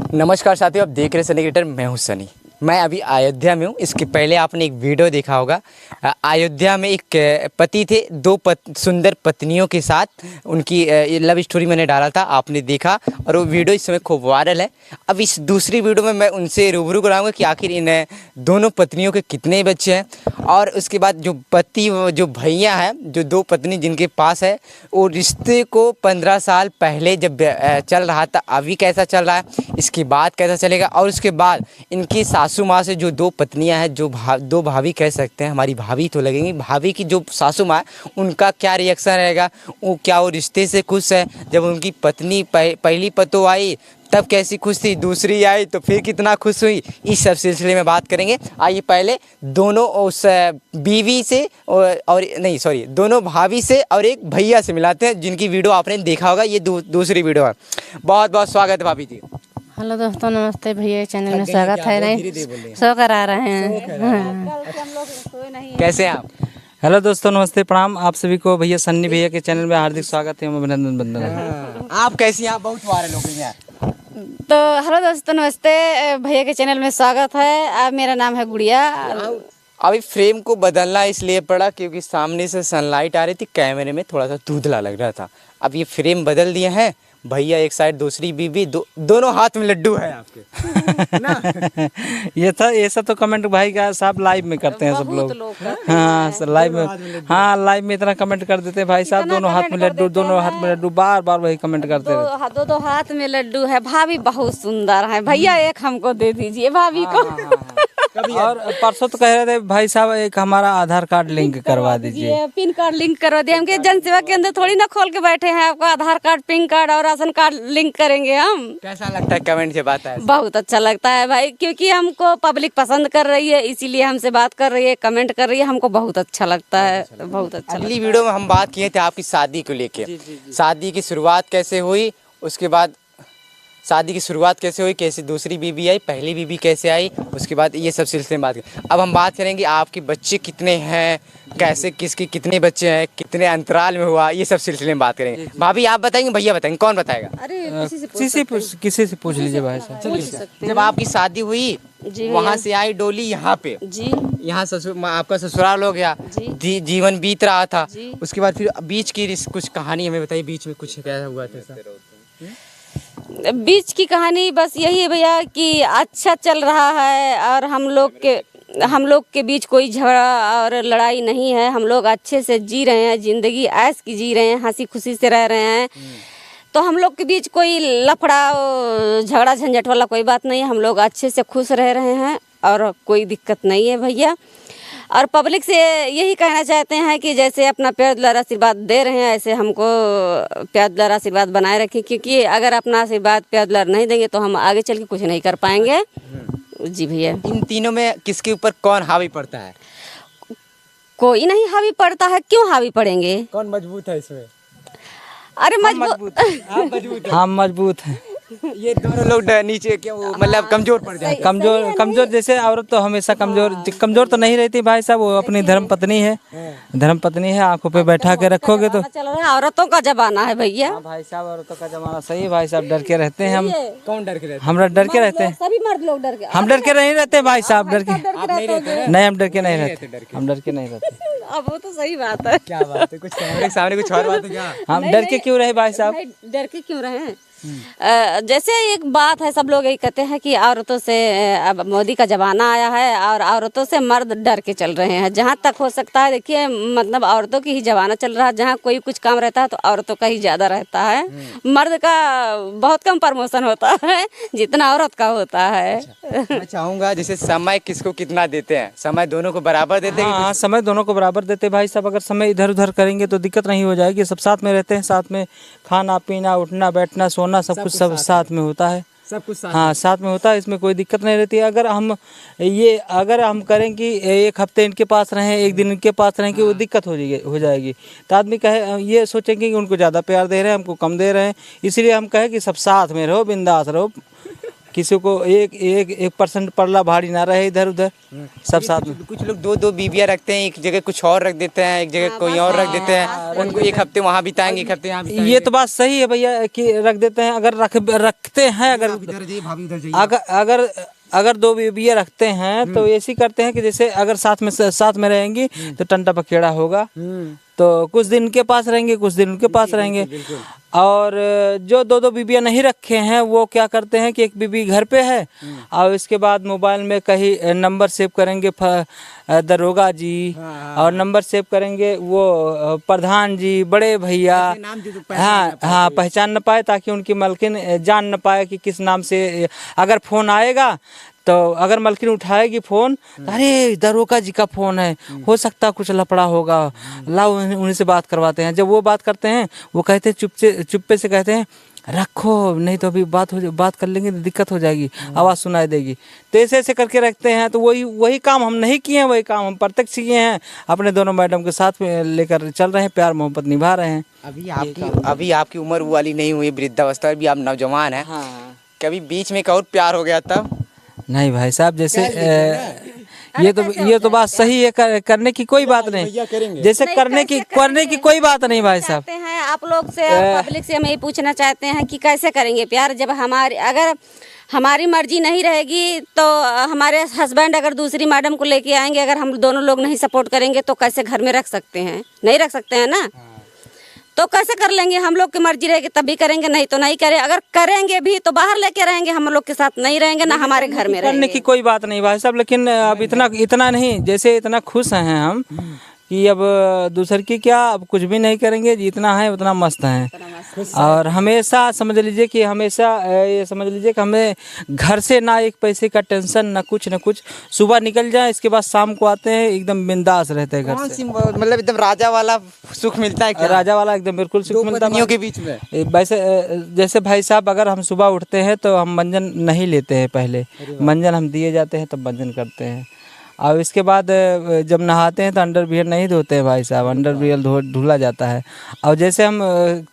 नमस्कार साथियों, आप देख रहे हैं सनी क्रिएटर। मैं हूं सनी। मैं अभी अयोध्या में हूं। इसके पहले आपने एक वीडियो देखा होगा। अयोध्या में एक पति थे, सुंदर पत्नियों के साथ उनकी लव स्टोरी मैंने डाला था, आपने देखा और वो वीडियो इस समय खूब वायरल है। अब इस दूसरी वीडियो में मैं उनसे रूबरू कराऊंगा कि आखिर इन दोनों पत्नियों के कितने बच्चे हैं और उसके बाद जो भैया हैं, जो दो पत्नी जिनके पास है, वो रिश्ते को 15 साल पहले जब चल रहा था, अभी कैसा चल रहा है, इसके बाद कैसा चलेगा, और उसके बाद इनकी सासू माँ से जो दो पत्नियां हैं, जो दो भाभी कह सकते हैं, हमारी भाभी तो लगेंगी, भाभी की जो सासू माँ है उनका क्या रिएक्शन रहेगा, क्या वो रिश्ते से खुश है। जब उनकी पत्नी पहली पतो आई तब कैसी खुश थी, दूसरी आई तो फिर कितना खुश हुई, इस सब सिलसिले में बात करेंगे। आइए पहले दोनों उस बीवी से दोनों भाभी से और एक भैया से मिलाते हैं जिनकी वीडियो आपने देखा होगा। ये दूसरी वीडियो है। बहुत बहुत स्वागत है भाभी जी। हेलो दोस्तों, नमस्ते भैया, चैनल में स्वागत है। नहीं सो कर आ रहे हैं। कैसे हैं आप? हेलो दोस्तों, नमस्ते, प्रणाम। आप सभी को भैया सन्नी भैया के चैनल में हार्दिक स्वागत है, अभिनंदन बंदन है। आप कैसी हैं? आप बहुत वायरल हो गई हैं। तो हेलो दोस्तों, नमस्ते भैया के चैनल में स्वागत है। मेरा नाम है गुड़िया। अभी फ्रेम को बदलना इसलिए पड़ा क्योंकि सामने से सनलाइट आ रही थी, कैमरे में थोड़ा सा धुंधला लग रहा था। अब ये फ्रेम बदल दिए हैं, भैया एक साइड, दूसरी बीबी, दोनों हाथ में लड्डू है आपके ना? ये सब तो कमेंट भाई का साहब लाइव में करते हैं सब लोग। हाँ लाइव में, हाँ लाइव में इतना कमेंट कर देते हैं भाई साहब, दोनों हाथ में लड्डू, दोनों हाथ में लड्डू, बार बार वही कमेंट करते हैं। दो हाथ में लड्डू है। भाभी बहुत सुंदर है। भैया एक हमको दे दीजिए भाभी को। और परसों तो कह रहे थे भाई साहब एक हमारा आधार कार्ड लिंक करवा दीजिए। पिन कार्ड लिंक करवा दिए। हमके जनसेवा के अंदर थोड़ी ना खोल के बैठे हैं, आपका आधार कार्ड, पिन कार्ड और राशन कार्ड लिंक करेंगे हम। कैसा लगता है कमेंट से बात है? बहुत अच्छा लगता है भाई, क्योंकि हमको पब्लिक पसंद कर रही है, इसीलिए हमसे बात कर रही है, कमेंट कर रही है, हमको बहुत अच्छा लगता है। बहुत अच्छा। अगली वीडियो में हम बात किए थे आपकी शादी को लेके। शादी की शुरुआत कैसे हुई, उसके बाद शादी की शुरुआत कैसे हुई, कैसे दूसरी बीबी आई, पहली बीबी कैसे आई, उसके बाद ये सब सिलसिले में बात करें। अब हम बात करेंगे आपके बच्चे कितने हैं, कैसे, किसके कितने बच्चे हैं, कितने अंतराल में हुआ, ये सब सिलसिले में बात करेंगे। भाभी आप बताएंगे, भैया बताएंगे, कौन बताएगा? अरे किसी से पूछ लीजिए भाई साहब। जब आपकी शादी हुई वहाँ से आई डोली यहाँ पे जी, यहाँ आपका ससुराल हो गया, जीवन बीत रहा था, उसके बाद फिर बीच की कुछ कहानी हमें बताइए, बीच में कुछ क्या हुआ था? बीच की कहानी बस यही है भैया कि अच्छा चल रहा है और हम लोग के बीच कोई झगड़ा और लड़ाई नहीं है। हम लोग अच्छे से जी रहे हैं, जिंदगी ऐश की जी रहे हैं, हंसी खुशी से रह रहे हैं। तो हम लोग के बीच कोई लफड़ा झगड़ा झंझट वाला कोई बात नहीं है। हम लोग अच्छे से खुश रह रहे हैं और कोई दिक्कत नहीं है भैया। और पब्लिक से यही कहना चाहते हैं कि जैसे अपना प्यार दुलार आशीर्वाद दे रहे हैं, ऐसे हमको प्यार दुलार आशीर्वाद बनाए रखें, क्योंकि अगर अपना आशीर्वाद प्यार दुलार नहीं देंगे तो हम आगे चल के कुछ नहीं कर पाएंगे। जी भैया। इन तीनों में किसके ऊपर कौन हावी पड़ता है? कोई नहीं हावी पड़ता है। क्यों हावी पड़ेंगे? कौन मजबूत है इसमें? अरे मजबूत। हम मजबूत हैं। ये दोनों लोग नीचे क्यों, मतलब कमजोर पड़ जाए? कमजोर जैसे औरत तो हमेशा कमजोर तो नहीं रहती भाई साहब। वो अपनी धर्म पत्नी है, आंखों पे बैठा के रखोगे तो। चल रहा है, औरतों का जमाना है भैया। भाई साहब औरतों का जमाना सही है भाई साहब। डर के रहते हैं हम। कौन डर के रहते? हम डर के रहते हैं। सभी मर्द लोग डर के। हम डर के नहीं रहते भाई साहब। डर के नहीं, हम डर के नहीं रहते। अब वो तो सही बात है। क्या बात है? कुछ कैमरे के सामने कुछ और बात है क्या? हम डर के क्यों रहे भाई साहब? डर के क्यों रहे? जैसे एक बात है, सब लोग यही कहते हैं कि औरतों से अब मोदी का ज़माना आया है और औरतों से मर्द डर के चल रहे हैं। जहाँ तक हो सकता है, देखिए, मतलब औरतों की ही ज़माना चल रहा है। जहाँ कोई कुछ काम रहता है तो औरतों का ही ज़्यादा रहता है। मर्द का बहुत कम प्रमोशन होता है जितना औरत का होता है। मैं चाहूँगा जैसे समय किसको कितना देते हैं, समय दोनों को बराबर देते हैं? हाँ, समय दोनों को बराबर देते हैं भाई साहब। अगर समय इधर उधर करेंगे तो दिक्कत नहीं हो जाएगी। सब साथ में रहते हैं, साथ में खाना पीना, उठना बैठना, सोना, सब कुछ सब साथ में होता है। सब कुछ हाँ साथ में होता है, इसमें कोई दिक्कत नहीं रहती है। अगर हम करें कि एक हफ्ते इनके पास रहें, एक दिन इनके पास रहें, कि वो दिक्कत हो जाएगी। तो आदमी कहे, ये सोचेंगे कि उनको ज़्यादा प्यार दे रहे हैं, हमको कम दे रहे हैं। इसलिए हम कहें कि सब साथ में रहो, बिंदास रहो, किसी को 1% पल्ला भारी ना रहे इधर उधर, सब साथ में। कुछ लोग दो दो बीबियाँ रखते हैं, एक जगह कुछ और रख देते हैं, एक जगह कोई और रख देते हैं, उनको एक हफ्ते वहाँ बिताएंगे, एक हफ्ते यहाँ बिताएंगे। ये तो बात सही है भैया कि रख देते हैं, अगर रखते हैं, अगर दो बीबियाँ रखते हैं तो ऐसी करते हैं कि जैसे अगर साथ में रहेंगी तो टंटा पखेड़ा होगा, तो कुछ दिन उनके पास रहेंगे, कुछ दिन उनके पास रहेंगे। और जो दो दो बीबियाँ नहीं रखे हैं वो क्या करते हैं कि एक बीबी घर पे है और इसके बाद मोबाइल में कहीं नंबर सेव करेंगे दरोगा जी, और नंबर सेव करेंगे वो प्रधान जी, बड़े भैया, हाँ पहचान न पाए, ताकि उनकी मालकिन जान न पाए कि किस नाम से अगर फ़ोन आएगा तो अगर मालकिन उठाएगी फ़ोन, अरे दरोगा जी का फ़ोन है, हो सकता कुछ लफड़ा होगा, लाओ उन्हीं से बात करवाते हैं। जब वो बात करते हैं वो कहते हैं चुप्पे से कहते हैं रखो, नहीं तो अभी बात कर लेंगे तो दिक्कत हो जाएगी, आवाज़ सुनाई देगी। तो ऐसे करके रखते हैं। तो वही काम हम नहीं किए हैं, वही काम हम प्रत्यक्ष किए हैं, अपने दोनों मैडम के साथ में लेकर चल रहे हैं, प्यार मोहब्बत निभा रहे हैं। अभी आपकी उम्र वो वाली नहीं हुई वृद्धावस्था, अभी आप नौजवान हैं। हाँ। कभी बीच में एक और प्यार हो गया तब? नहीं भाई साहब, जैसे ये तो बात सही है, करने की कोई बात नहीं, जैसे करने की कोई बात नहीं भाई साहब। हैं आप लोग से, पब्लिक से हम यही पूछना चाहते हैं कि कैसे करेंगे प्यार, जब अगर हमारी मर्जी नहीं रहेगी तो हमारे हस्बैंड अगर दूसरी मैडम को लेके आएंगे, अगर हम दोनों लोग नहीं सपोर्ट करेंगे तो कैसे घर में रख सकते हैं? नहीं रख सकते हैं ना, तो कैसे कर लेंगे? हम लोग की मर्जी रहेगी तभी करेंगे, नहीं तो नहीं करें। अगर करेंगे भी तो बाहर लेके रहेंगे, हम लोग के साथ नहीं रहेंगे, ना हमारे घर में रहेंगे। करने की कोई बात नहीं भाई साहब, लेकिन अब इतना नहीं, जैसे इतना खुश हैं हम कि अब दूसर की क्या, अब कुछ भी नहीं करेंगे, जितना है उतना मस्त हैं। और हमेशा समझ लीजिए कि ये समझ लीजिए कि हमें घर से ना एक पैसे का टेंशन, ना कुछ। सुबह निकल जाए, इसके बाद शाम को आते हैं, एकदम बिंदास रहते हैं घर से। मतलब एकदम राजा वाला सुख मिलता है क्या? राजा वाला एकदम बिल्कुल सुख मिलता है के बीच में। वैसे जैसे भाई साहब, अगर हम सुबह उठते हैं तो हम मंजन नहीं लेते हैं, पहले मंजन हम दिए जाते हैं तब मंजन करते हैं। और इसके बाद जब नहाते हैं तो अंडरवियर नहीं धोते हैं भाई साहब, अंडरवियर धुला जाता है। और जैसे हम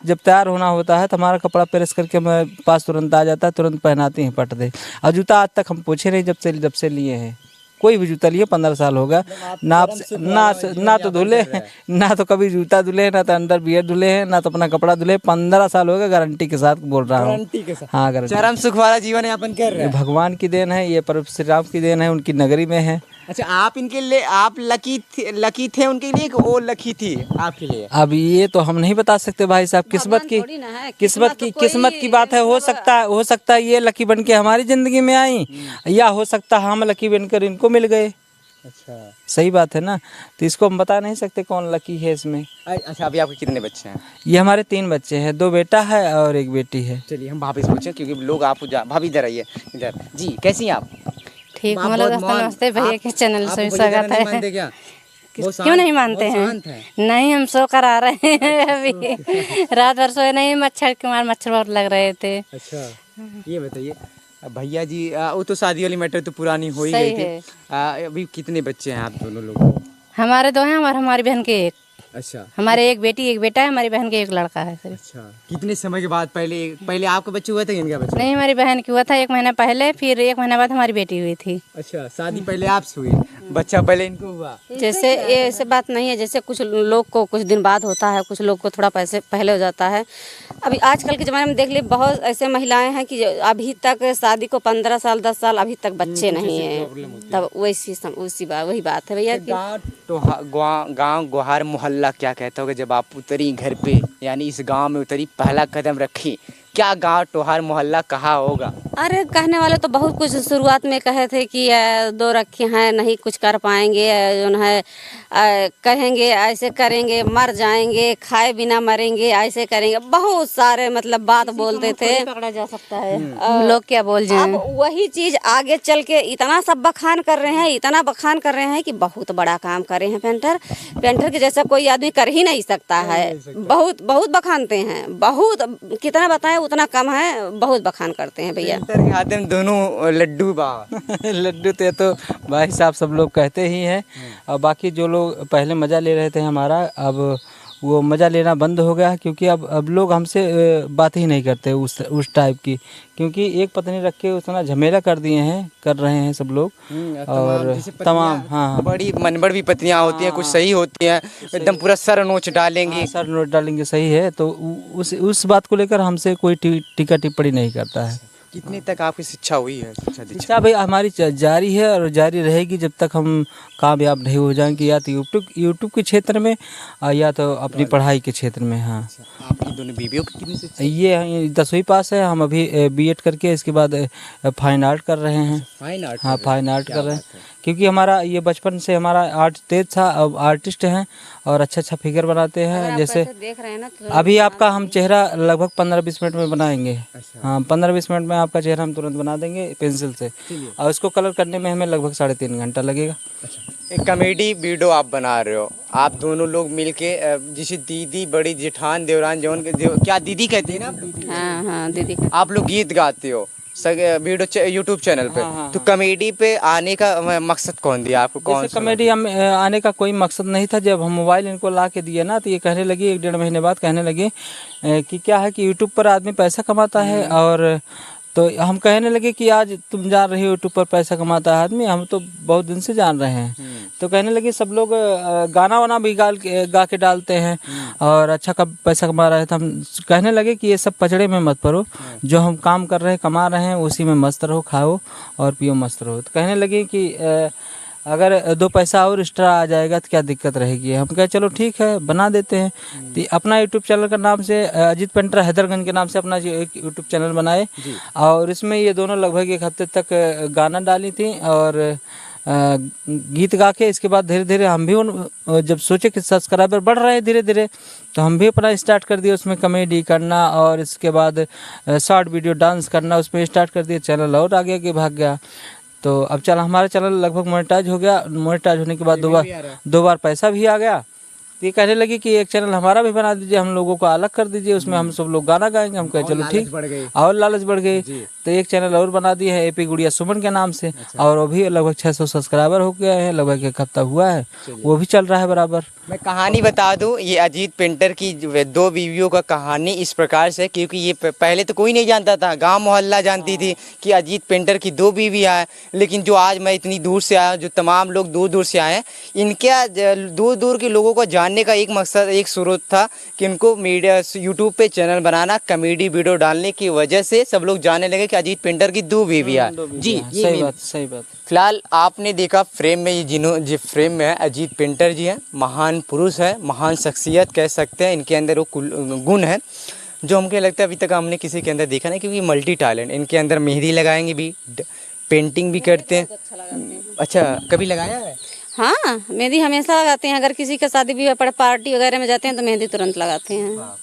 जब तैयार होना होता है तो हमारा कपड़ा प्रेस करके हमारे पास तुरंत आ जाता है, तुरंत पहनाते हैं, पट दे। और जूता आज तक हम पूछे नहीं, जब से लिए हैं, कोई भी जूता लिए 15 साल होगा ना तो धुले, ना तो कभी जूता धुले, ना तो अंडरवियर धुले हैं, ना तो अपना कपड़ा धुले। 15 साल हो गए, गारंटी के साथ बोल रहा हूँ। हाँ, गारंटी। चरम सुख वाला जीवन यापन कर रहे हैं। भगवान की देन है, ये प्रभु श्री राम की देन है, उनकी नगरी में है। अच्छा, आप इनके लिए आप लकी थे उनके लिए, कि वो लकी थी आपके लिए? अब ये तो हम नहीं बता सकते भाई साहब, किस्मत की बात है। हो सकता है ये लकी बन के हमारी जिंदगी में आई, या हो सकता है हम लकी बनकर इनको मिल गए। अच्छा, सही बात है ना, तो इसको हम बता नहीं सकते कौन लकी है इसमें। अच्छा, अभी आपके कितने बच्चे हैं? ये हमारे 3 बच्चे हैं, 2 बेटा है और 1 बेटी है। चलिए हम भाभी से पूछें, क्योंकि लोग भाभी इधर आइए, इधर जी। कैसी हैं आप? ठीक, नमस्ते भैया के चैनल से स्वागत है। क्या? क्यों नहीं मानते हैं? नहीं, हम सो कर आ रहे हैं अभी, रात भर सोए नहीं, मच्छर बहुत लग रहे थे। अच्छा, ये बताइए भैया जी, वो तो शादी वाली मैटर तो पुरानी हो ही गई थी। अभी कितने बच्चे हैं आप दोनों लोगों को? हमारे 2 हैं और हमारी बहन के 1। अच्छा, हमारे 1 बेटी 1 बेटा है, हमारी बहन के 1 लड़का है। अच्छा, कितने समय के बाद? पहले आपका बच्चे हुआ था, इनका बच्चा? नहीं, हमारी बहन की हुआ था 1 महीना पहले, फिर 1 महीना बाद हमारी बेटी हुई थी। अच्छा, शादी पहले आपसे हुई, बच्चा पहले इनको हुआ? जैसे ऐसे बात नहीं है, जैसे कुछ लोग को कुछ दिन बाद होता है, कुछ लोग को थोड़ा पैसे पहले हो जाता है। अभी आजकल के ज़माने में देख ली, बहुत ऐसे महिलाएं हैं कि अभी तक शादी को 15 साल 10 साल अभी तक बच्चे नहीं हैं। तब वही बात है भैया। गाँव गुहार मोहल्ला क्या कहता होगा जब आप उतरी घर पे, यानी इस गांव में उतरी, पहला कदम रखी, क्या गांव टोहार मोहल्ला कहा होगा? अरे कहने वाले तो बहुत कुछ शुरुआत में कहे थे कि 2 रखे हैं, नहीं कुछ कर पाएंगे, जो है कहेंगे ऐसे करेंगे, मर जाएंगे, खाए बिना मरेंगे, ऐसे करेंगे, बहुत सारे मतलब बात बोलते थे। पकड़ा जा सकता है, लोग क्या बोल जाएं। अब वही चीज आगे चल के इतना सब बखान कर रहे हैं, इतना बखान कर रहे हैं कि बहुत बड़ा काम कर रहे हैं। पेंटर के जैसा कोई आदमी कर ही नहीं सकता है। बहुत बखानते हैं, बहुत, कितना बताएं उतना कम है, बहुत बखान करते हैं भैया। हाथ में दोनों लड्डू लड्डू तो भाई साहब सब लोग कहते ही हैं। और बाकी जो लोग पहले मज़ा ले रहे थे हमारा, अब वो मज़ा लेना बंद हो गया है, क्योंकि अब लोग हमसे बात ही नहीं करते उस टाइप की, क्योंकि एक पत्नी रख के उतना झमेला कर रहे हैं सब लोग। और तमाम हाँ बड़ी मनबड़ भी पत्नियां होती हैं, कुछ सही होती हैं, एकदम पूरा सर नोच डालेंगी। सर नोट डालेंगे, सही है। तो उस बात को लेकर हमसे कोई टीका टिप्पणी नहीं करता है। कितने तक आपकी शिक्षा हुई है? शिक्षा भाई हमारी जारी है और जारी रहेगी जब तक हम कामयाब नहीं हो जाएंगे, या तो यूट्यूब के क्षेत्र में या तो अपनी पढ़ाई के क्षेत्र में। हाँ, आपकी दोनों बीवियों की कितनी शिक्षा? ये 10वीं पास है, हम अभी बीएड करके इसके बाद फाइन आर्ट कर रहे हैं। Fine art? हाँ, फाइन आर्ट कर रहे हैं, क्योंकि हमारा ये बचपन से हमारा आर्ट तेज था। अब आर्टिस्ट हैं और अच्छा फिगर बनाते हैं। जैसे देख रहे हैं ना, तो अभी आपका हम चेहरा लगभग 15-20 मिनट में बनाएंगे। हाँ, 15-20 मिनट में आपका चेहरा हम तुरंत बना देंगे पेंसिल से, और इसको कलर करने में हमें लगभग 3.5 घंटा लगेगा। एक कॉमेडी वीडियो आप बना रहे हो, आप दोनों लोग मिलके, जिसे दीदी, बड़ी जेठान, देवरान, क्या दीदी कहते हैं ना? हाँ हाँ दीदी। आप लोग गीत गाते हो वीडियो यूट्यूब चैनल पे। तो कॉमेडी पे आने का मकसद कौन दिया आपको? कौन सा? कॉमेडी हम आने का कोई मकसद नहीं था। जब हम मोबाइल इनको ला के दिए ना, तो ये कहने लगी 1-1.5 महीने बाद कहने लगी कि क्या है कि यूट्यूब पर आदमी पैसा कमाता है। और तो हम कहने लगे कि आज तुम जान रही हो यूट्यूब पर पैसा कमाता है आदमी, हम तो बहुत दिन से जान रहे हैं। तो कहने लगे सब लोग गाना वाना भी गा के डालते हैं और अच्छा पैसा कमा रहे थे। हम कहने लगे कि ये सब पचड़े में मत पड़ो, जो हम काम कर रहे हैं, कमा रहे हैं, उसी में मस्त रहो, खाओ और पियो, मस्त रहो। तो कहने लगे कि अगर 2 पैसा और एक्स्ट्रा आ जाएगा तो क्या दिक्कत रहेगी। हम कहे चलो ठीक है, बना देते हैं। तो अपना यूट्यूब चैनल का नाम से अजीत पेंटर हैदरगंज के नाम से अपना एक यूट्यूब चैनल बनाए, और इसमें ये दोनों लगभग 1 हफ्ते तक गाना डाली थी और गीत गा के। इसके बाद धीरे धीरे हम भी जब सोचे कि सब्सक्राइबर बढ़ रहे हैं धीरे धीरे, तो हम भी अपना स्टार्ट कर दिया उसमें कॉमेडी करना, और इसके बाद शॉर्ट वीडियो डांस करना उसमें स्टार्ट कर दिया। चैनल और आगे भाग गया। तो अब हमारा चैनल लगभग मोनेटाइज हो गया। मोनेटाइज होने के बाद 2 बार पैसा भी आ गया। तो ये कहने लगी कि एक चैनल हमारा भी बना दीजिए, हम लोगों को अलग कर दीजिए, उसमें हम सब लोग गाना गाएंगे। हम कहे चलो ठीक, और लालच बढ़ गई। तो एक चैनल और बना दिया है एपी गुड़िया सुमन के नाम से, और वो भी लगभग 600 सब्सक्राइबर हो गए हैं, लगभग 1 हफ्ता हुआ है, वो भी चल रहा है बराबर। मैं कहानी बता दूं, ये अजीत पेंटर की 2 बीवियों का कहानी इस प्रकार से, क्योंकि ये पहले तो कोई नहीं जानता था, गांव मोहल्ला जानती थी कि अजीत पेंटर की 2 बीवियां हैं। लेकिन जो आज मैं इतनी दूर से आया, जो तमाम लोग दूर दूर से आए हैं, इनके दूर दूर के लोगों को जानने का एक मकसद, एक स्रोत था कि उनको मीडिया यूट्यूब पे चैनल बनाना, कॉमेडी वीडियो डालने की वजह से सब लोग जानने लगे कि अजीत पेंटर की 2 बीवियां। जी, सही बात। फिलहाल आपने देखा फ्रेम में, ये फ्रेम में है अजीत पेंटर जी हैं, महान पुरुष है, महान शख्सियत कह सकते हैं। इनके अंदर वो गुण है जो हमको लगता है अभी तक हमने किसी के अंदर देखा नहीं, क्योंकि मल्टी टैलेंट। इनके अंदर मेहंदी लगाएंगे भी, पेंटिंग भी करते हैं। अच्छा, कभी लगाया है? हाँ, मेहंदी हमेशा लगाते हैं। अगर किसी का शादी विवाह पार्टी वगैरह में जाते हैं तो मेहंदी तुरंत लगाते हैं।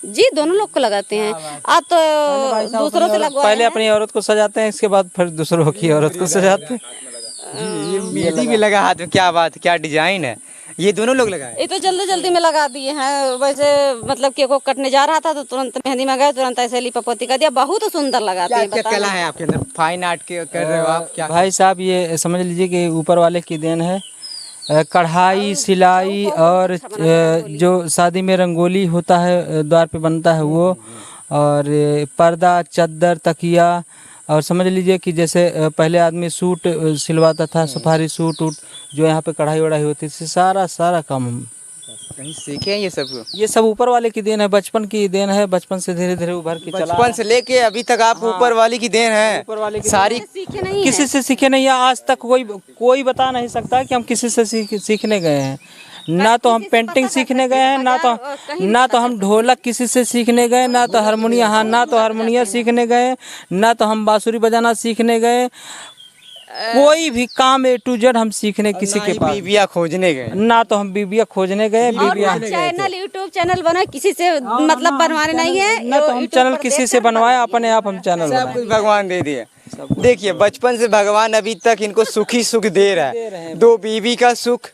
जी, दोनों लोग को लगाते हैं। आप तो दूसरों से लगवा, पहले अपनी औरत को सजाते हैं, इसके बाद फिर दूसरों की औरत को सजाते हैं। ये मेहंदी भी लगा हाथ में, क्या बात, क्या डिजाइन है। ये दोनों लोग लगाए? ये तो जल्दी जल्दी में लगा दिए हैं। वैसे मतलब केक को कटने जा रहा था तो तुरंत मेहंदी में गए, तुरंत ऐसे लिपापोती कर दिया। बहुत सुंदर लगाते हैं। क्या कला है आपके अंदर? फाइन आर्ट के कर रहे हो आप? क्या भाई साहब, ये समझ लीजिए कि ऊपर वाले की देन है। कढ़ाई, सिलाई और जो शादी में रंगोली होता है, द्वार पे बनता है वो, और पर्दा, चद्दर, तकिया, और समझ लीजिए कि जैसे पहले आदमी सूट सिलवाता था, सफारी सूट जो यहाँ पे कढ़ाई वढ़ाई होती थी, सारा काम हम कहीं सीखे हैं ये सब ऊपर वाले की देन है, बचपन की देन है। बचपन से धीरे धीरे उभर के चला, बचपन से लेके अभी तक आप ऊपर वाले की देन है। ऊपर वाले की सारी सीखे नहीं, किसी से सीखे नहीं है आज तक। कोई बता नहीं सकता कि हम किसी से सीखने गए हैं। ना तो हम पेंटिंग सीखने गए हैं, ना तो हम ढोलक किसी से सीखने गए, ना तो हारमोनिया सीखने गए, ना तो हम बांसुरी बजाना सीखने गए। कोई भी काम A to Z हम सीखने किसी के पास, बीबिया खोजने गए, ना तो हम बीबिया खोजने गए। चैनल यूट्यूब चैनल बना, किसी से मतलब बनवाने नहीं है। ना तो हम चैनल किसी से बनवाए, अपने आप हम चैनल सब कुछ भगवान दे दिए। देखिए, बचपन से भगवान अभी तक इनको सुखी सुख दे रहा है। 2 बीवी का सुख,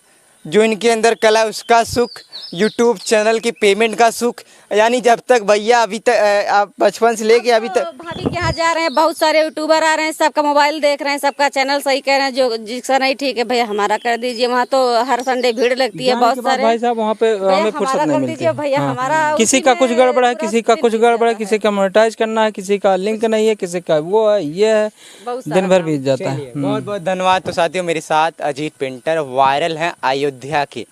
जो इनके अंदर कला है उसका सुख, यूट्यूब चैनल की पेमेंट का सुख। यानी जब तक भैया अभी तक आप बचपन से लेके अभी तक भाभी के यहाँ जा रहे हैं, बहुत सारे यूट्यूबर आ रहे हैं, सबका मोबाइल देख रहे हैं, सबका चैनल सही कह रहे हैं, जो जिसका नहीं ठीक है भैया हमारा कर दीजिए। वहाँ तो हर संडे भीड़ लगती है, बहुत सारे। भाई साहब वहाँ पे भैया हमें फुर्सत हमारा नहीं कर मिलती। दीजिए भैया, हमारा किसी उसी का कुछ में गड़बड़ है, पूरा किसी का कुछ दिन गड़बड़ है, बीत किसी का मोनेटाइज करना है, किसी का लिंक नहीं है, किसी का वो है, ये है, बहुत दिन भर बीत जाता है। चलिए, बहुत बहुत धन्यवाद। तो साथियों मेरे साथ अजीत पेंटर वायरल हैं अयोध्या के।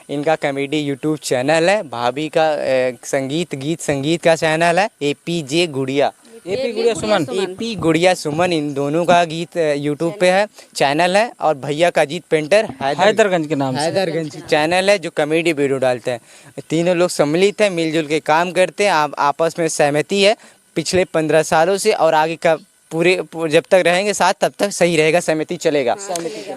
इनका कॉमेडी यूट्यूब चैनल है, भाभी का गीत संगीत का चैनल है एपीजे गुड़िया, एपी गुड़िया सुमन, एपी गुड़िया सुमन, इन दोनों का गीत यूट्यूब पे है, चैनल है। और भैया का अजीत पेंटर हैदरगंज के नाम से। हैदरगंज चैनल है जो कॉमेडी वीडियो डालते हैं। तीनों लोग सम्मिलित हैं, मिलजुल के काम करते हैं, आपस में सहमति है पिछले 15 सालों से, और आगे का पूरे जब तक रहेंगे साथ तब तक सही रहेगा, सहमति चलेगा।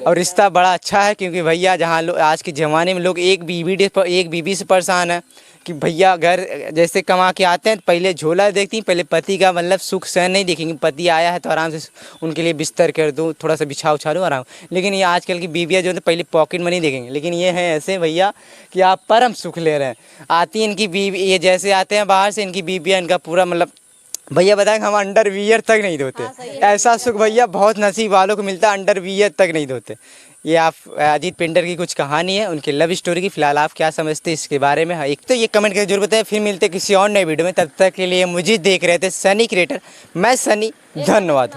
और रिश्ता बड़ा अच्छा है, क्योंकि भैया जहाँ आज के ज़माने में लोग एक बीवी से परेशान है कि भैया घर जैसे कमा के आते हैं, पहले झोला देखती हैं, पहले पति का मतलब सुख सहन नहीं देखेंगे। पति आया है तो आराम से उनके लिए बिस्तर कर दो, थोड़ा सा बिछा उछा लो आराम। लेकिन ये आजकल की बीवियाँ जो है पहले पॉकेट मनी देखेंगे, लेकिन ये हैं ऐसे भैया कि आप परम सुख ले रहे हैं। आती इनकी बीवी, ये जैसे आते हैं बाहर से, इनकी बीवियाँ इनका पूरा मतलब भैया बताएंगे हम अंडरवियर तक नहीं धोते। ऐसा सुख भैया बहुत नसीब वालों को मिलता है, अंडरवियर तक नहीं धोते। ये आप अजीत पेंटर की कुछ कहानी है, उनके लव स्टोरी की। फिलहाल आप क्या समझते हैं इसके बारे में, एक तो ये कमेंट करके जरूर बताएं। फिर मिलते किसी और नए वीडियो में, तब तक के लिए मुझे देख रहे थे सनी क्रिएटर, मैं सनी, धन्यवाद।